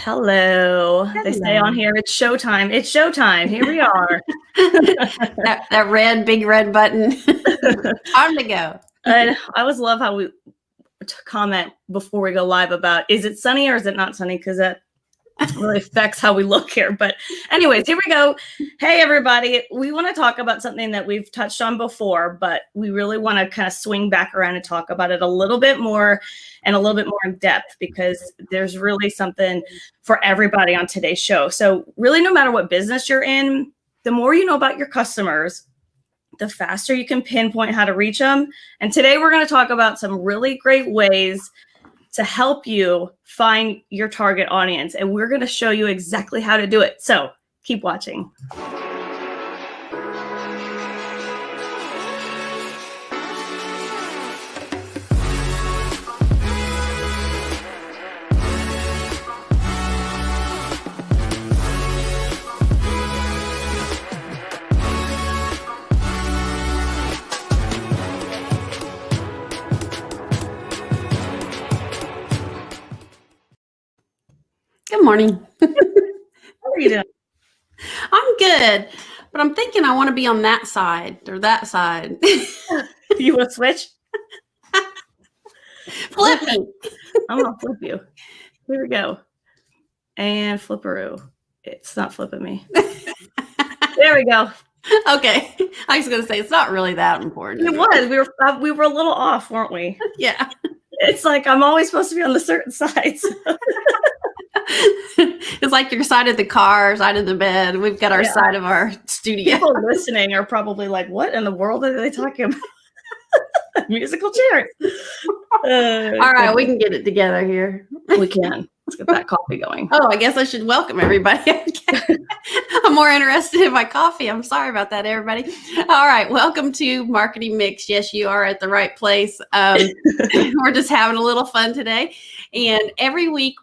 Hello. They say on Hello. here, it's showtime. It's showtime. Here we are. that big red button. Time to go. And I always love how we comment before we go live about, is it sunny or is it not sunny? Because that really affects how we look here. But anyways, here we go. Hey, everybody. We want to talk about something that we've touched on before, but we really want to kind of swing back around and talk about it a little bit more and a little bit more in depth, because there's really something for everybody on today's show. So really, no matter what business you're in, the more you know about your customers, the faster you can pinpoint how to reach them. And today we're going to talk about some really great ways to help you find your target audience. And we're going to show you exactly how to do it. So keep watching. Good morning. How are you doing? I'm good, but I'm thinking I want to be on that side or that side. You want to switch? Flip me. I'm going to flip you. Here we go. And flipperoo. It's not flipping me. There we go. Okay. I was going to say, it's not really that important. It was. We were a little off, weren't we? Yeah. It's like I'm always supposed to be on the certain side. So. It's like your side of the car, side of the bed. We've got our side of our studio. People listening are probably like, what in the world are they talking about? Musical chairs. All right, we can get it together here. We can. Let's get that coffee going. Oh, I guess I should welcome everybody. I'm more interested in my coffee. I'm sorry about that, everybody. All right, welcome to Marketing Mix. Yes, you are at the right place. We're just having a little fun today. And every week,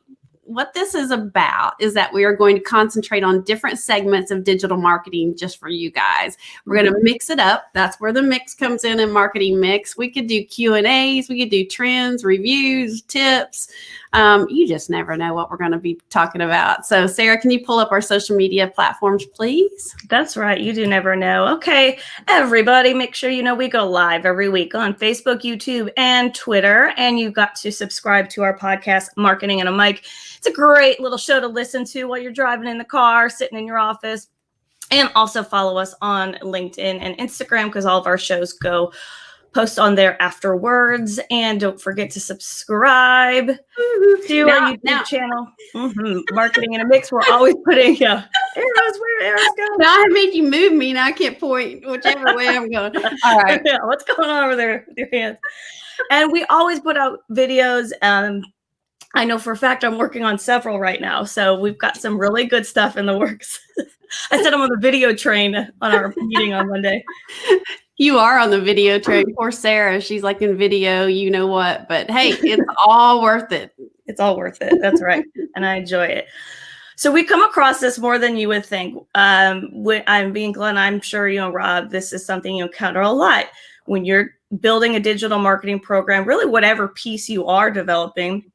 what this is about is that we are going to concentrate on different segments of digital marketing just for you guys. We're going to mix it up. That's where the mix comes in Marketing Mix. We could do Q&As. We could do trends, reviews, tips. You just never know what we're going to be talking about. So, Sarah, can you pull up our social media platforms, please? That's right. You do never know. Okay, everybody, make sure you know we go live every week on Facebook, YouTube, and Twitter. And you've got to subscribe to our podcast, Marketing and a Mic. It's a great little show to listen to while you're driving in the car, sitting in your office. And also follow us on LinkedIn and Instagram, because all of our shows go post on there afterwards. And don't forget to subscribe to our YouTube channel, Marketing in a Mix. We're always putting arrows where arrows go. Now I made you move me. Now I can't point whichever way I'm going. All right. Yeah, what's going on over there with your hands? And we always put out videos. I know for a fact I'm working on several right now. So we've got some really good stuff in the works. I said I'm on the video train on our meeting on Monday. You are on the video train. Poor Sarah. She's like in video, you know what. But hey, it's all worth it. It's all worth it. That's right. And I enjoy it. So we come across this more than you would think. I'm being Glenn. I'm sure, Rob, this is something you encounter a lot when you're building a digital marketing program, really whatever piece you are developing.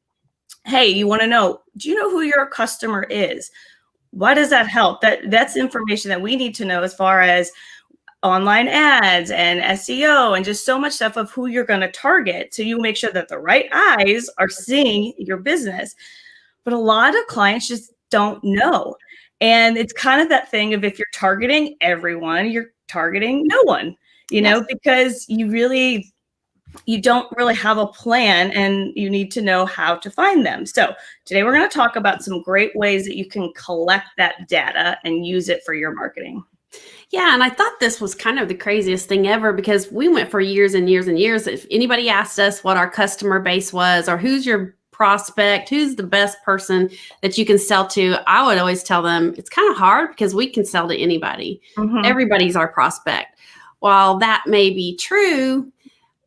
Hey, you want to know, do you know who your customer is? Why does that help? That's information that we need to know as far as online ads and SEO and just so much stuff of who you're going to target. So you make sure that the right eyes are seeing your business. But a lot of clients just don't know. And it's kind of that thing of, if you're targeting everyone, you're targeting no one, because you don't really have a plan, and you need to know how to find them. So today we're going to talk about some great ways that you can collect that data and use it for your marketing. Yeah, and I thought this was kind of the craziest thing ever, because we went for years and years and years. If anybody asked us what our customer base was, or who's your prospect, who's the best person that you can sell to, I would always tell them it's kind of hard, because we can sell to anybody. Everybody's our prospect. While that may be true,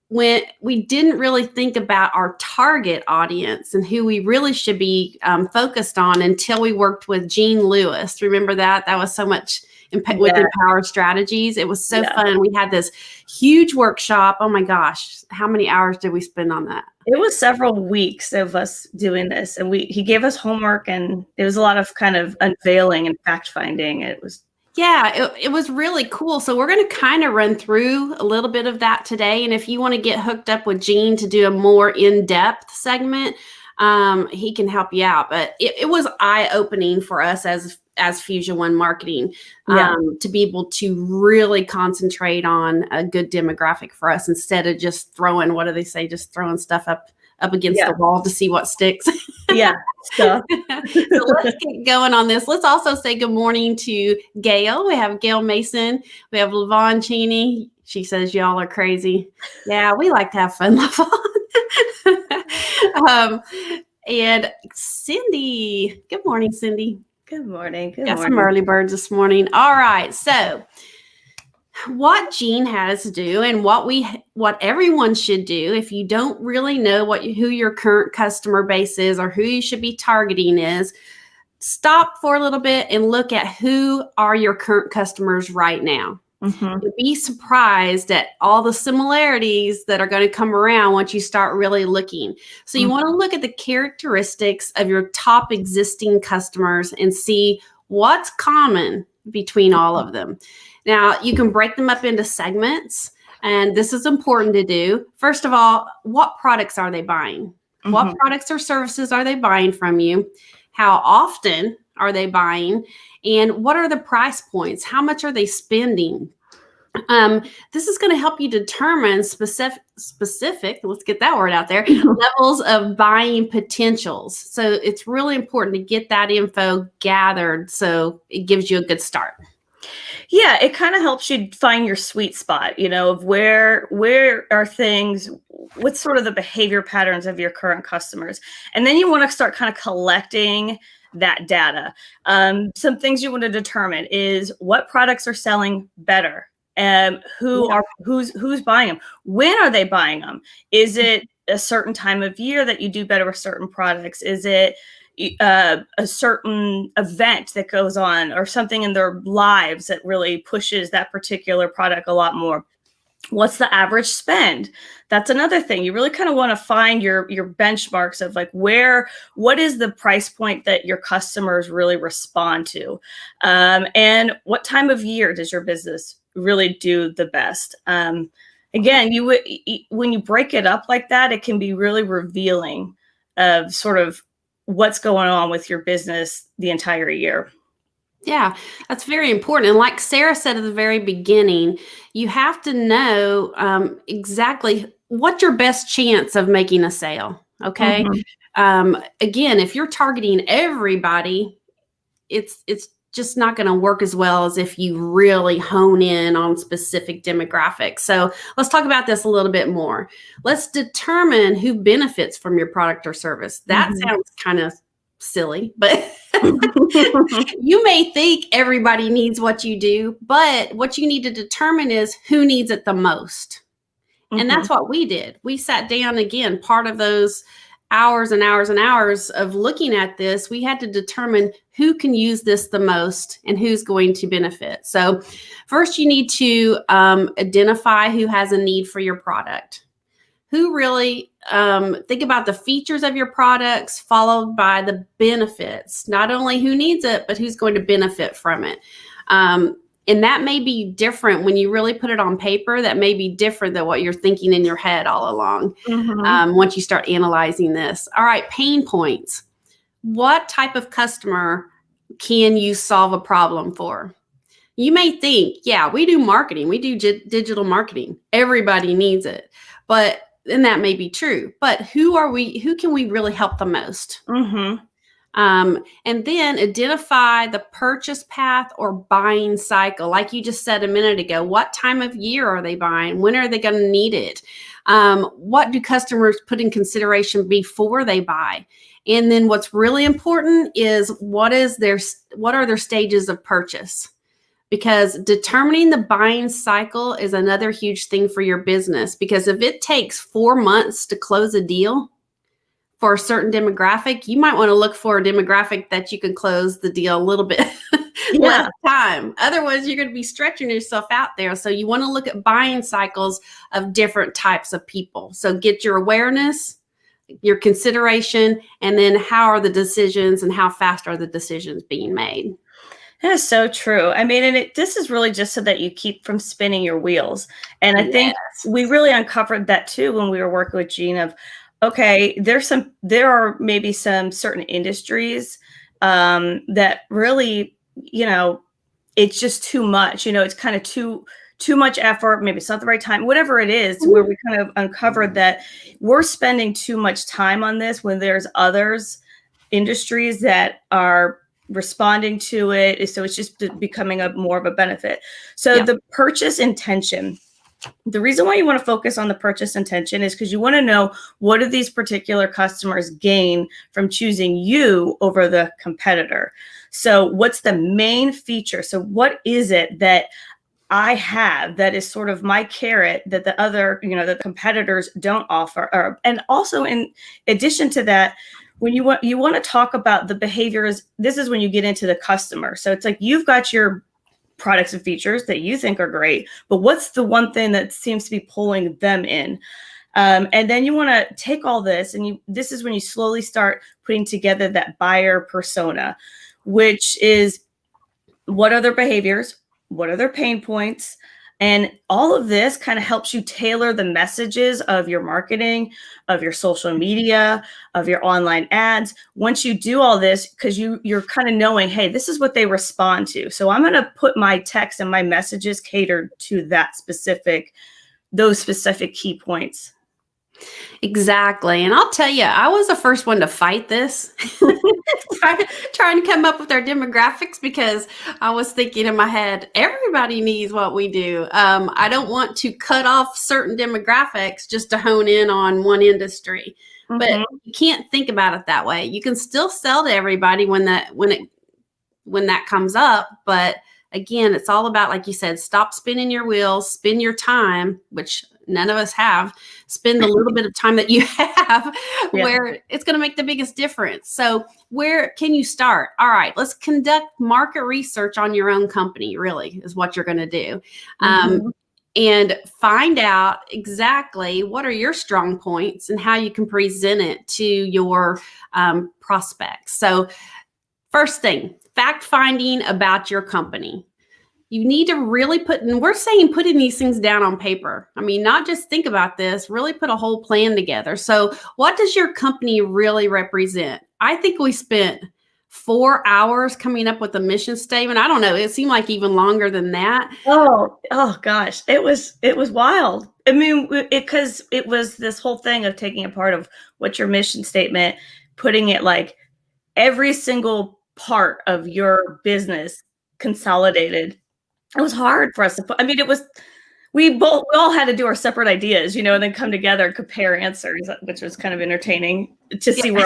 when we didn't really think about our target audience and who we really should be focused on until we worked with Jean Lewis. Remember that? That was so much with Yeah. Empower Strategies. It was so Yeah. fun. We had this huge workshop. Oh my gosh, how many hours did we spend on that? It was several weeks of us doing this, and he gave us homework, and it was a lot of kind of unveiling and fact finding. It was it was really cool. So we're going to kind of run through a little bit of that today. And if you want to get hooked up with Gene to do a more in-depth segment, he can help you out. But it was eye-opening for us as Fusion One Marketing to be able to really concentrate on a good demographic for us instead of just throwing, what do they say, just throwing stuff up against the wall to see what sticks. Yeah. So let's get going on this. Let's also say good morning to Gail. We have Gail Mason. We have LaVon Cheney. She says y'all are crazy. Yeah, we like to have fun, LaVon. And Cindy. Good morning, Cindy. Good morning. Got some early birds this morning. All right. So what Gene has to do and what everyone should do if you don't really know who your current customer base is or who you should be targeting is, stop for a little bit and look at who are your current customers right now. Mm-hmm. You'll be surprised at all the similarities that are going to come around once you start really looking. So you want to look at the characteristics of your top existing customers and see what's common between all of them. Now, you can break them up into segments, and this is important to do. First of all, what products are they buying? Mm-hmm. What products or services are they buying from you? How often are they buying? And what are the price points? How much are they spending? This is going to help you determine specific, let's get that word out there, levels of buying potentials. So it's really important to get that info gathered so it gives you a good start. Yeah, it kind of helps you find your sweet spot, of where are things, what's sort of the behavior patterns of your current customers. And then you want to start kind of collecting that data. Some things you want to determine is what products are selling better. Who's buying them? When are they buying them? Is it a certain time of year that you do better with certain products? Is it a certain event that goes on or something in their lives that really pushes that particular product a lot more? What's the average spend? That's another thing. You really kind of want to find your benchmarks of what is the price point that your customers really respond to? And what time of year does your business really do the best? Again, when you break it up like that, it can be really revealing of sort of what's going on with your business the entire year. Yeah, that's very important. And like Sarah said at the very beginning, you have to know exactly what's your best chance of making a sale. Okay. Mm-hmm. Again, if you're targeting everybody, it's just not going to work as well as if you really hone in on specific demographics. So let's talk about this a little bit more. Let's determine who benefits from your product or service. That sounds kind of silly, but you may think everybody needs what you do, but what you need to determine is who needs it the most. And that's what we did. We sat down again, part of those hours and hours and hours of looking at this, we had to determine who can use this the most and who's going to benefit. So first you need to identify who has a need for your product. Who really, think about the features of your products followed by the benefits, not only who needs it, but who's going to benefit from it. And that may be different when you really put it on paper. That may be different than what you're thinking in your head all along once you start analyzing this. All right, pain points. What type of customer can you solve a problem for? You may think, yeah, we do marketing. We do digital marketing. Everybody needs it. And that may be true. But who can we really help the most? And then identify the purchase path or buying cycle. Like you just said a minute ago, what time of year are they buying? When are they going to need it? What do customers put in consideration before they buy? And then what's really important is what are their stages of purchase? Because determining the buying cycle is another huge thing for your business. Because if it takes 4 months to close a deal for a certain demographic, you might want to look for a demographic that you can close the deal a little bit Yeah. less time. Otherwise, you're going to be stretching yourself out there. So you want to look at buying cycles of different types of people. So get your awareness, your consideration, and then how are the decisions and how fast are the decisions being made? That is so true. I mean, and this is really just so that you keep from spinning your wheels. And I think we really uncovered that too when we were working with Gene of, okay, there are maybe some certain industries that really, it's just too much, it's kind of too much effort. Maybe it's not the right time, whatever it is, where we kind of uncovered that we're spending too much time on this when there's others industries that are responding to it. So it's just becoming more of a benefit. So the purchase intention, the reason why you want to focus on the purchase intention is because you want to know, what do these particular customers gain from choosing you over the competitor? So what's the main feature? So what is it that I have that is sort of my carrot that the other, the competitors don't offer? And also, in addition to that, when you want to talk about the behaviors, this is when you get into the customer. So it's like you've got your products and features that you think are great, but what's the one thing that seems to be pulling them in? And then you want to take all this, and this is when you slowly start putting together that buyer persona, which is, what are their behaviors? What are their pain points? And all of this kind of helps you tailor the messages of your marketing, of your social media, of your online ads. Once you do all this, because you're kind of knowing, hey, this is what they respond to. So I'm going to put my text and my messages catered to those specific key points. Exactly. And I'll tell you, I was the first one to fight this, trying to come up with their demographics, because I was thinking in my head, everybody needs what we do. I don't want to cut off certain demographics just to hone in on one industry. Mm-hmm. But you can't think about it that way. You can still sell to everybody when that comes up. But again, it's all about, like you said, stop spinning your wheels, spend your time, which none of us have. Spend the little bit of time that you have where it's going to make the biggest difference. So where can you start? All right, let's conduct market research on your own company, really, is what you're going to do. And find out exactly what are your strong points and how you can present it to your prospects. So first thing, fact finding about your company. You need to really we're saying putting these things down on paper. I mean, not just think about this, really put a whole plan together. So what does your company really represent? I think we spent 4 hours coming up with a mission statement. I don't know. It seemed like even longer than that. Oh gosh. It was wild. I mean, because it was this whole thing of taking a part of what's your mission statement, putting it like every single part of your business consolidated. It was hard for us to put. I mean, we all had to do our separate ideas, and then come together and compare answers, which was kind of entertaining to see where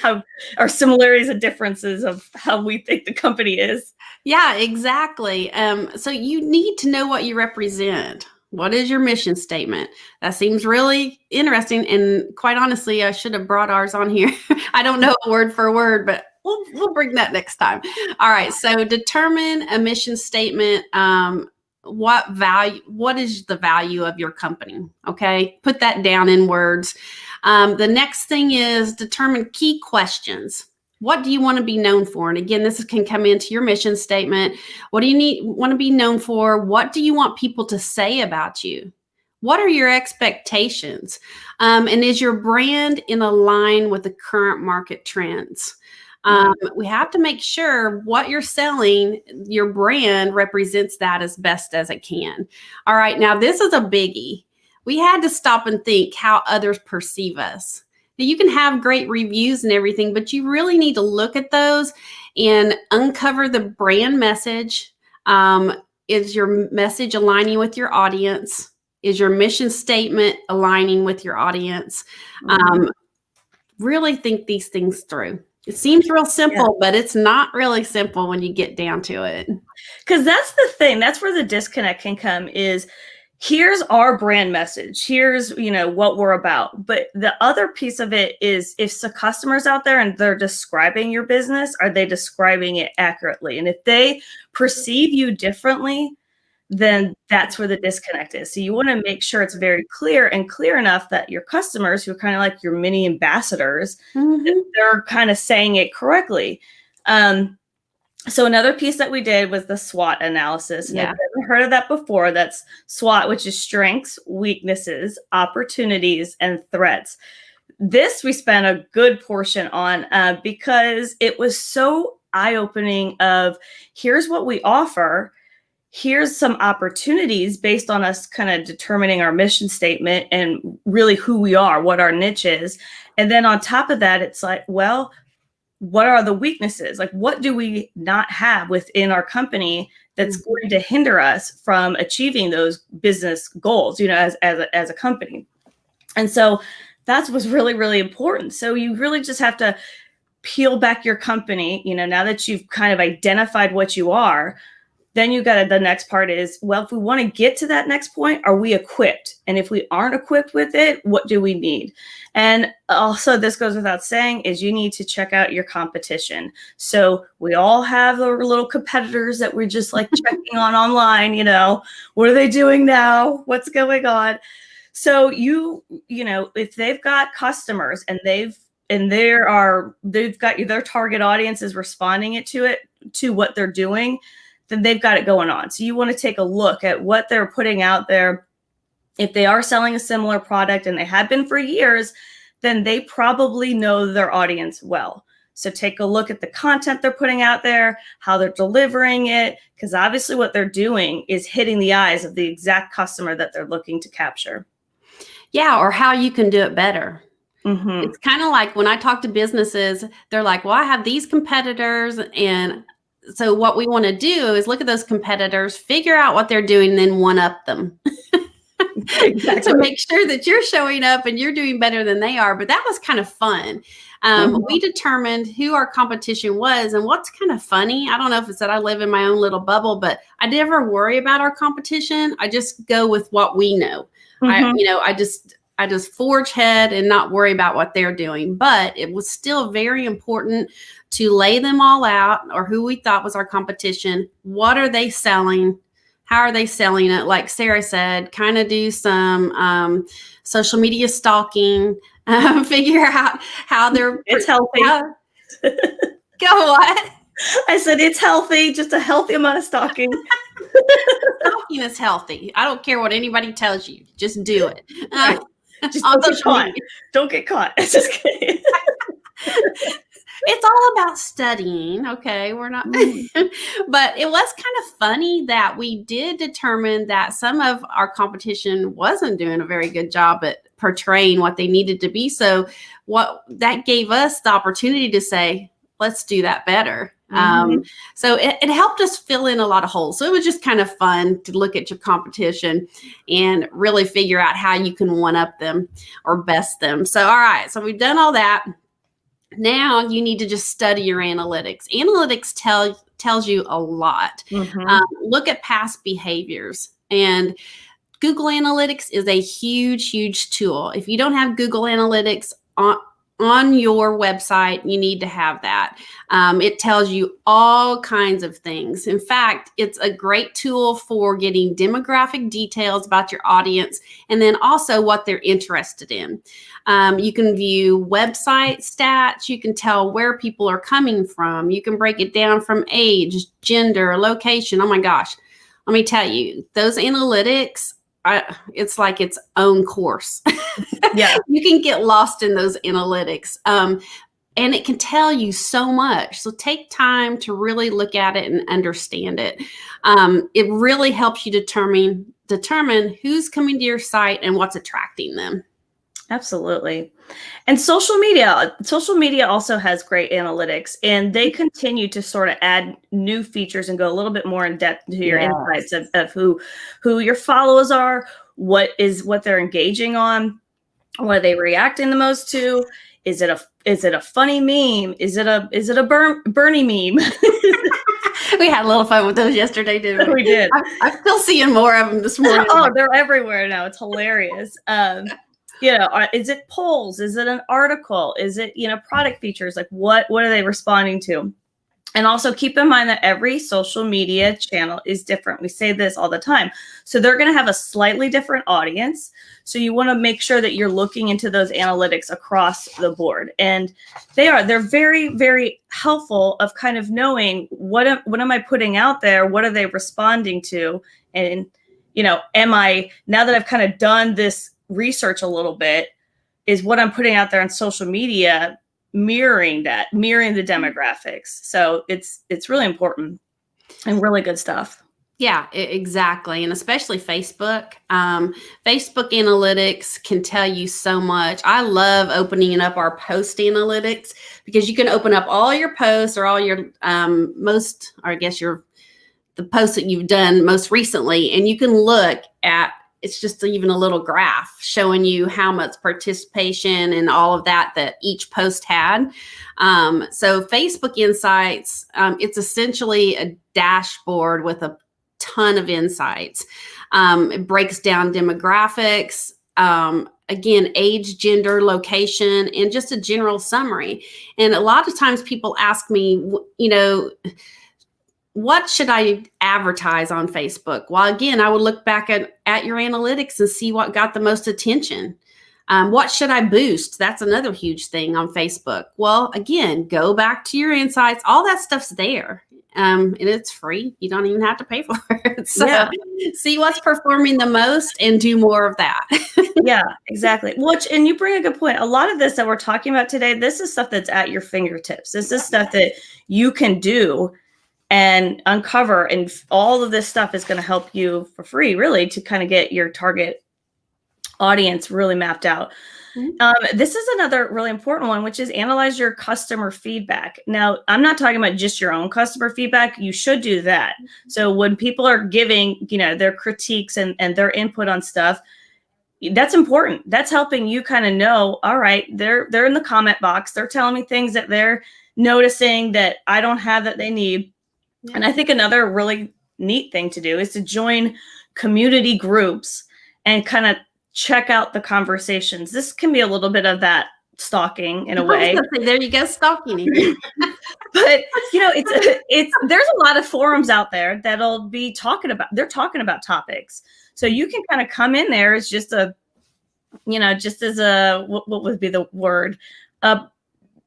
our similarities and differences of how we think the company is. Yeah, exactly. So you need to know what you represent. What is your mission statement? That seems really interesting. And quite honestly, I should have brought ours on here. I don't know word for word, but we'll bring that next time. All right. So determine a mission statement. What is the value of your company? Okay. Put that down in words. The next thing is determine key questions. What do you want to be known for? And again, this can come into your mission statement. What do you want to be known for? What do you want people to say about you? What are your expectations? And is your brand in line with the current market trends? We have to make sure what you're selling, your brand represents that as best as it can. All right. Now, this is a biggie. We had to stop and think how others perceive us. Now, you can have great reviews and everything, but you really need to look at those and uncover the brand message. Is your message aligning with your audience? Is your mission statement aligning with your audience? Really think these things through. It seems real simple, but it's not really simple when you get down to it. Because that's the thing. That's where the disconnect can come is here's our brand message. Here's, what we're about. But the other piece of it is, if the customers out there and they're describing your business, are they describing it accurately? And if they perceive you differently, then that's where the disconnect is. So you want to make sure it's very clear and clear enough that your customers, who are kind of like your mini ambassadors, they're kind of saying it correctly. So another piece that we did was the SWOT analysis. And if you've ever heard of that before, that's SWOT, which is strengths, weaknesses, opportunities, and threats. This we spent a good portion on because it was so eye-opening of, here's what we offer. Here's some opportunities based on us kind of determining our mission statement and really who we are, what our niche is. And then on top of that, it's like, well, what are the weaknesses? Like, what do we not have within our company that's going to hinder us from achieving those business goals, as a company? And so that was really, really important. So you really just have to peel back your company, now that you've kind of identified what you are. Then the next part is, well, if we want to get to that next point, are we equipped? And if we aren't equipped with it, what do we need? And also, this goes without saying, is you need to check out your competition. So we all have our little competitors that we're just like checking on online, what are they doing now? What's going on? So if they've got customers and they've got their target audience is responding to what they're doing, then they've got it going on. So you want to take a look at what they're putting out there. If they are selling a similar product and they have been for years, then they probably know their audience well. So take a look at the content they're putting out there, how they're delivering it, because obviously what they're doing is hitting the eyes of the exact customer that they're looking to capture. Yeah, or how you can do it better. It's kind of like when I talk to businesses, they're like, well, I have these competitors, and so what we want to do is look at those competitors, figure out what they're doing, then one up them to make sure that you're showing up and you're doing better than they are. But that was kind of fun. We determined who our competition was, and what's kind of funny, I don't know if it's that I live in my own little bubble, but I never worry about our competition. I just go with what we know. I just forge ahead and not worry about what they're doing. But it was still very important to lay them all out, or who we thought was our competition. What are they selling? How are they selling it? Like Sarah said, kind of do some social media stalking, figure out how they're. It's healthy. Go what? I said it's healthy, just a healthy amount of stalking. Stalking is healthy. I don't care what anybody tells you. Just do it. Right. Just don't get caught. Don't get caught. Just kidding. It's all about studying. Okay. We're not, but it was kind of funny that we did determine that some of our competition wasn't doing a very good job at portraying what they needed to be. So what that gave us the opportunity to say, let's do that better. So it helped us fill in a lot of holes. So it was just kind of fun to look at your competition and really figure out how you can one up them or best them. So, all right. So we've done all that. Now you need to just study your analytics. Analytics tells you a lot. Look at past behaviors, and Google Analytics is a huge, huge tool. If you don't have Google Analytics on your website, you need to have that. It tells you all kinds of things. In fact, it's a great tool for getting demographic details about your audience, and then also what they're interested in. You can view website stats. You can tell where people are coming from. You can break it down from age, gender, location. Oh my gosh. Let me tell you, those analytics, it's like its own course. Yeah. You can get lost in those analytics. And it can tell you so much. So take time to really look at it and understand it. It really helps you determine who's coming to your site and what's attracting them. Absolutely. And social media also has great analytics, and they continue to sort of add new features and go a little bit more in depth to your insights of who your followers are, what they're engaging on, what are they reacting the most to. Is it a funny meme? Is it a Bernie meme? We had a little fun with those yesterday, didn't we? We did. I'm still seeing more of them this morning. Oh, they're everywhere now. It's hilarious. Is it polls? Is it an article? Is it, product features? Like what are they responding to? And also keep in mind that every social media channel is different. We say this all the time. So they're going to have a slightly different audience. So you want to make sure that you're looking into those analytics across the board. And they're very, very helpful of kind of knowing what am I putting out there? What are they responding to? And, am I, now that I've kind of done this research a little bit, is what I'm putting out there on social media mirroring the demographics. So it's really important and really good stuff. Yeah, exactly. And especially Facebook. Facebook analytics can tell you so much. I love opening up our post analytics because you can open up all your posts or all your the posts that you've done most recently, and you can look at, it's just even a little graph showing you how much participation and all of that each post had. So Facebook Insights, it's essentially a dashboard with a ton of insights. It breaks down demographics, again, age, gender, location, and just a general summary. And a lot of times people ask me, what should I advertise on Facebook? Well, again, I would look back at your analytics and see what got the most attention. What should I boost? That's another huge thing on Facebook. Well, again, go back to your insights. All that stuff's there. And it's free. You don't even have to pay for it. So see what's performing the most and do more of that. Yeah, exactly. And you bring a good point. A lot of this that we're talking about today, this is stuff that's at your fingertips. This is stuff that you can do and uncover, and all of this stuff is going to help you for free, really, to kind of get your target audience really mapped out. Mm-hmm. This is another really important one, which is analyze your customer feedback. Now, I'm not talking about just your own customer feedback. You should do that. So when people are giving, their critiques and their input on stuff, that's important. That's helping you kind of know, all right, they're in the comment box. They're telling me things that they're noticing that I don't have that they need. And I think another really neat thing to do is to join community groups and kind of check out the conversations. This can be a little bit of that stalking in a way. There you go, stalking. But it's there's a lot of forums out there that'll be talking about topics. So you can kind of come in there as just a, what would be the word?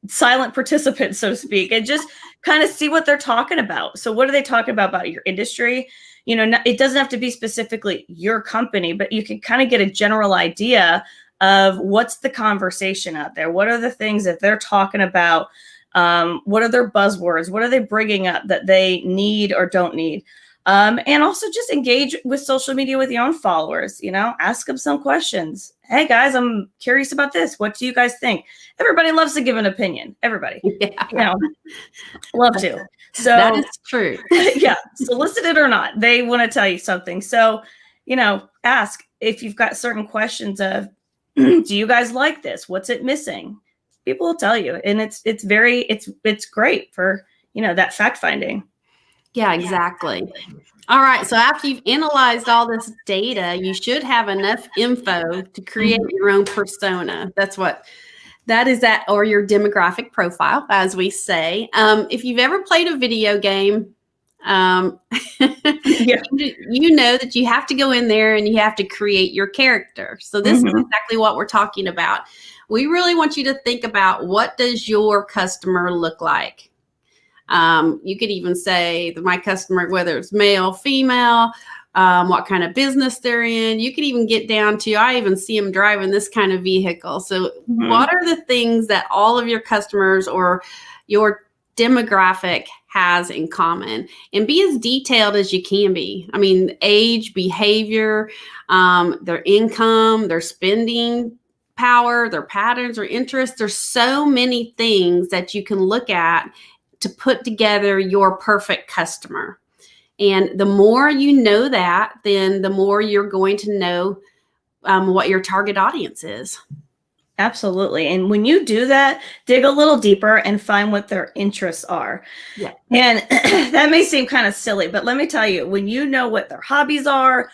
Silent participant, so to speak, and just kind of see what they're talking about. So what are they talking about your industry? It doesn't have to be specifically your company, but you can kind of get a general idea of what's the conversation out there. What are the things that they're talking about? What are their buzzwords? What are they bringing up that they need or don't need? And also just engage with social media with your own followers, ask them some questions. Hey guys, I'm curious about this. What do you guys think? Everybody loves to give an opinion. Everybody, love to. So that is true. Yeah. Solicited or not, they want to tell you something. So, ask if you've got certain questions of, do you guys like this? What's it missing? People will tell you. And it's great for, that fact finding. Yeah, exactly. All right. So after you've analyzed all this data, you should have enough info to create your own persona. That is or your demographic profile, as we say. If you've ever played a video game, you know that you have to go in there and you have to create your character. So this is exactly what we're talking about. We really want you to think about, what does your customer look like? You could even say that my customer, whether it's male, female, what kind of business they're in. You could even get down to, I even see them driving this kind of vehicle. So what are the things that all of your customers or your demographic has in common? And be as detailed as you can be. I mean, age, behavior, their income, their spending power, their patterns or interests. There's so many things that you can look at to put together your perfect customer. And the more you know that, then the more you're going to know what your target audience is. Absolutely. And when you do that, dig a little deeper and find what their interests are. Yeah. And that may seem kind of silly, but let me tell you, when you know what their hobbies are,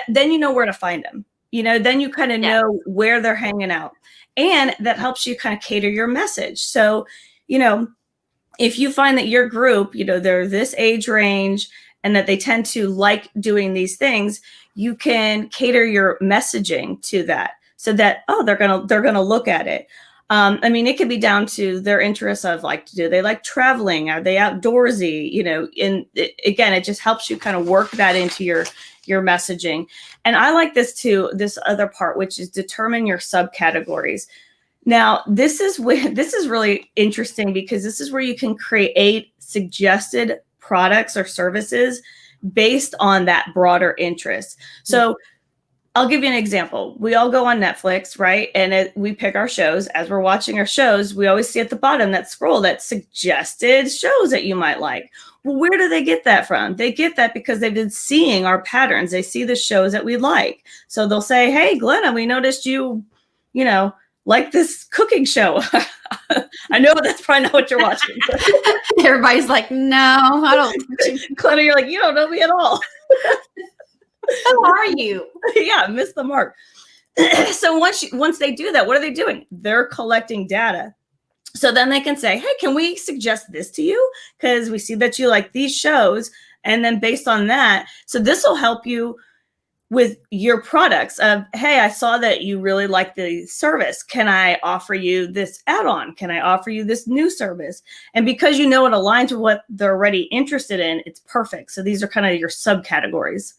then you know where to find them. Then you kind of know where they're hanging out. And that helps you kind of cater your message. So, if you find that your group, they're this age range and that they tend to like doing these things, you can cater your messaging to that. So that, they're gonna look at it. It could be down to their interests of like, do they like traveling? Are they outdoorsy? Again, it just helps you kind of work that into your messaging. And I like this other part, which is determine your subcategories. Now, this is really interesting because this is where you can create suggested products or services based on that broader interest. So I'll give you an example. We all go on Netflix, right? And we pick our shows. As we're watching our shows, we always see at the bottom that scroll that suggested shows that you might like. Well, where do they get that from? They get that because they've been seeing our patterns. They see the shows that we like. So they'll say, hey, Glenna, we noticed you like this cooking show. I know that's probably not what you're watching. Everybody's like, no, I don't. Glenna, you're like, you don't know me at all. Who are you? Yeah, missed the mark. So once they do that, what are they doing? They're collecting data. So then they can say, hey, can we suggest this to you? Because we see that you like these shows. And then based on that, so this will help you with your products of, hey, I saw that you really like the service. Can I offer you this add-on? Can I offer you this new service? And because it aligns with what they're already interested in, it's perfect. So these are kind of your subcategories.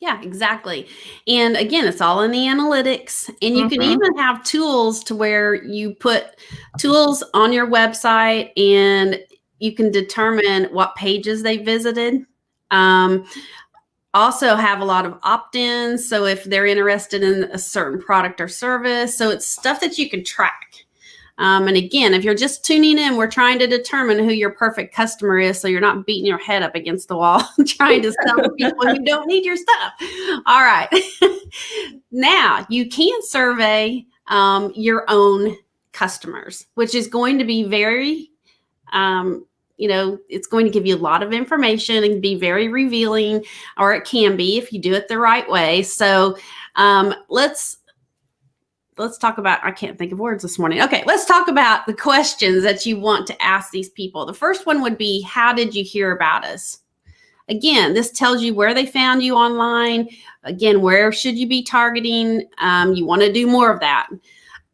Yeah, exactly. And again, it's all in the analytics. And you can even have tools to where you put tools on your website and you can determine what pages they visited. Also have a lot of opt-ins. So if they're interested in a certain product or service, so it's stuff that you can track. And again, if you're just tuning in, we're trying to determine who your perfect customer is. So you're not beating your head up against the wall trying to sell to people who don't need your stuff. All right. Now you can survey your own customers, which is going to be very, it's going to give you a lot of information and be very revealing, or it can be if you do it the right way. So let's talk about, I can't think of words this morning. Okay, let's talk about the questions that you want to ask these people. The first one would be, how did you hear about us? Again, this tells you where they found you online. Again, where should you be targeting? You want to do more of that.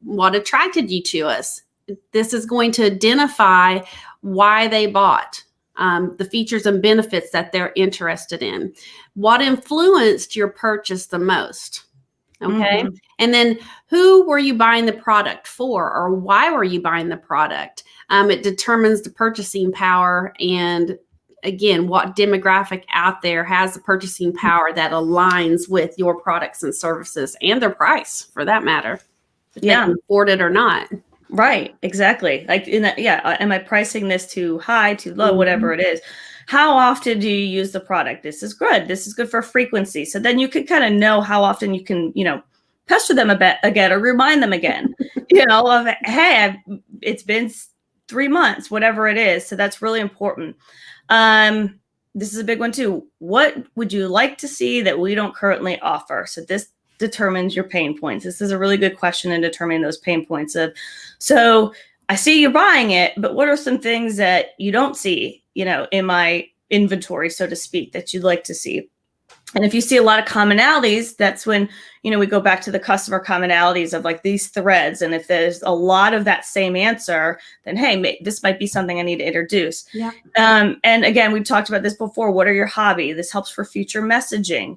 What attracted you to us? This is going to identify why they bought, the features and benefits that they're interested in. What influenced your purchase the most? Okay. And then who were you buying the product for, or why were you buying the product? It determines the purchasing power. And again, what demographic out there has the purchasing power that aligns with your products and services and their price for that matter. If they can afford it or not. Right. Exactly. Like am I pricing this too high, too low, whatever it is? How often do you use the product? This is good. This is good for frequency. So then you can kind of know how often you can, pester them a bit again or remind them again, of, hey, it's been 3 months, whatever it is. So that's really important. This is a big one too. What would you like to see that we don't currently offer? So this determines your pain points. This is a really good question in determining those pain points so I see you're buying it, but what are some things that you don't see, in my inventory, so to speak, that you'd like to see? And if you see a lot of commonalities, that's when, we go back to the customer commonalities of like these threads. And if there's a lot of that same answer, then, hey, this might be something I need to introduce. Yeah. And again, we've talked about this before. What are your hobby? This helps for future messaging.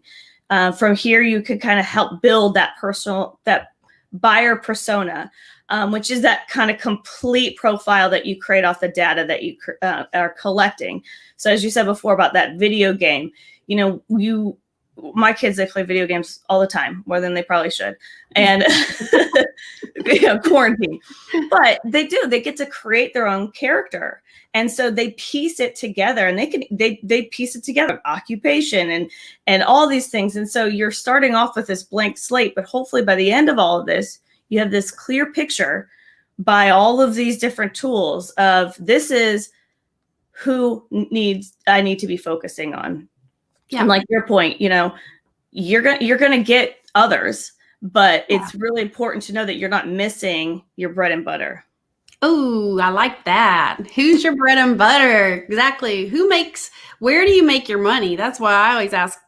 From here, you could kind of help build that buyer persona, which is that kind of complete profile that you create off the data that you are collecting. So as you said before about that video game, my kids, they play video games all the time, more than they probably should. And quarantine. But they get to create their own character. And so they piece it together, and they piece it together, occupation and all these things. And so you're starting off with this blank slate, but hopefully by the end of all of this, you have this clear picture by all of these different tools of this is who I need to be focusing on. Yeah. And like your point, you know, you're going to get others, but it's really important to know that you're not missing your bread and butter. Oh, I like that. Who's your bread and butter? Exactly. Where do you make your money? That's why I always ask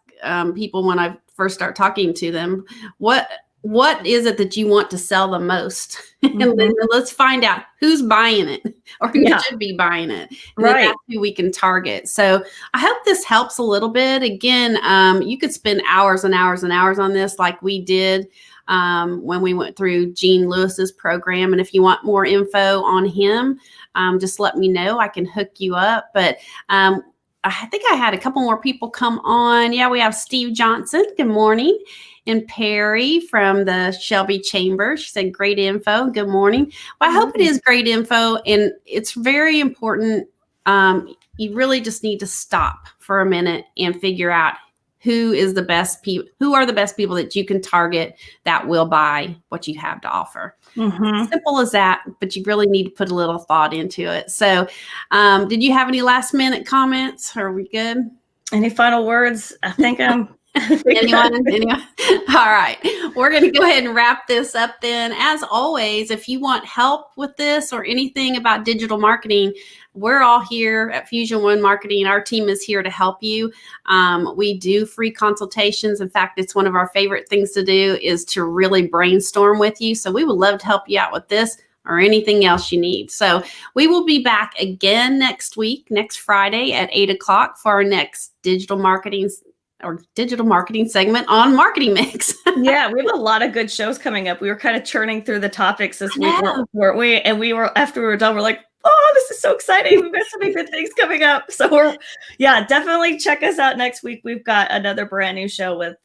people when I first start talking to them, what is it that you want to sell the most? Mm-hmm. And then let's find out who's buying it or who should be buying it. And right. That's who we can target. So I hope this helps a little bit. Again, you could spend hours and hours and hours on this like we did when we went through Gene Lewis's program. And if you want more info on him, just let me know. I can hook you up. But I think I had a couple more people come on. Yeah, we have Steve Johnson. Good morning. And Perry from the Shelby Chamber. She said, great info. Good morning. Well, I hope it is great info. And it's very important. You really just need to stop for a minute and figure out who are the best people that you can target that will buy what you have to offer. Mm-hmm. Simple as that, but you really need to put a little thought into it. So did you have any last minute comments? Are we good? Any final words? I think I'm... Anyone? All right. We're going to go ahead and wrap this up then. As always, if you want help with this or anything about digital marketing, we're all here at Fusion One Marketing. Our team is here to help you. We do free consultations. In fact, it's one of our favorite things to do is to really brainstorm with you. So we would love to help you out with this or anything else you need. So we will be back again next Friday at 8:00 for our next digital marketing segment on Marketing Mix. Yeah, we have a lot of good shows coming up. We were kind of churning through the topics this week, weren't we? And after we were done, we're like, oh, this is so exciting. We've got so many good things coming up. So definitely check us out next week. We've got another brand new show with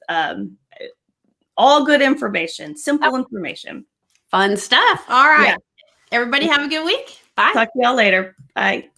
all good information, simple information. Fun stuff. All right. Yeah. Everybody have a good week. Bye. Talk to y'all later. Bye.